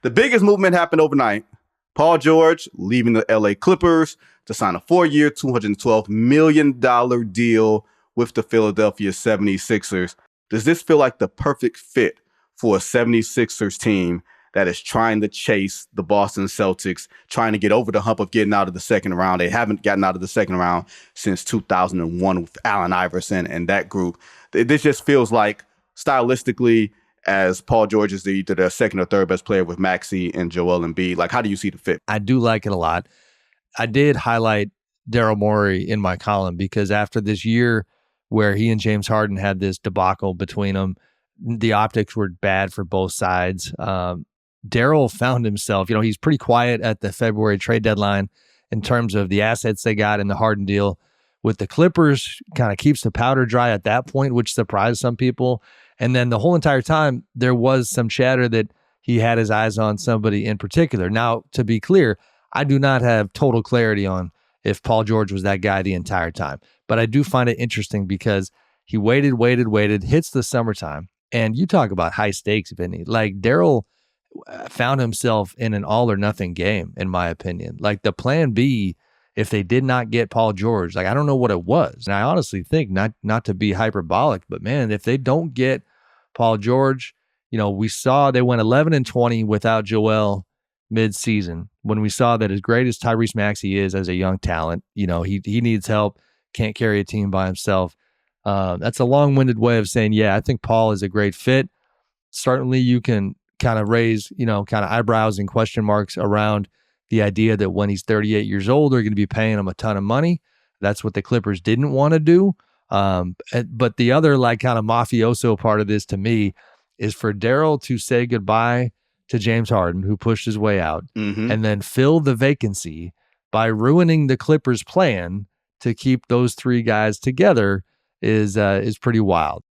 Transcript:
The biggest movement happened overnight. Paul George leaving the LA Clippers to sign a 4-year, $212 million deal with the Philadelphia 76ers. Does this feel like the perfect fit for a 76ers team that is trying to chase the Boston Celtics, trying to get over the hump of getting out of the second round? They haven't gotten out of the second round since 2001 with Allen Iverson and that group. This just feels like, stylistically, as Paul George is either their second or third best player with Maxey and Joel Embiid. Like, how do you see the fit? I do like it a lot. I did highlight Daryl Morey in my column because after this year where he and James Harden had this debacle between them, the optics were bad for both sides. Daryl found himself, he's pretty quiet at the February trade deadline in terms of the assets they got in the Harden deal. With the Clippers, kind of keeps the powder dry at that point, which surprised some people. And then the whole entire time, there was some chatter that he had his eyes on somebody in particular. Now, to be clear, I do not have total clarity on if Paul George was that guy the entire time. But I do find it interesting because he waited, hits the summertime. And you talk about high stakes, Vinny. Like, Daryl found himself in an all or nothing game, in my opinion. Like, the plan B, if they did not get Paul George, like, I don't know what it was. And I honestly think, not to be hyperbolic, but man, if they don't get Paul George, we saw they went 11-20 without Joel mid-season. When we saw that as great as Tyrese Maxey is as a young talent, he needs help, can't carry a team by himself. That's a long-winded way of saying, yeah, I think Paul is a great fit. Certainly you can kind of raise, kind of eyebrows and question marks around the idea that when he's 38 years old, they're going to be paying him a ton of money. That's what the Clippers didn't want to do. But the other kind of mafioso part of this to me is for Daryl to say goodbye to James Harden, who pushed his way out, and then fill the vacancy by ruining the Clippers' plan to keep those three guys together is pretty wild.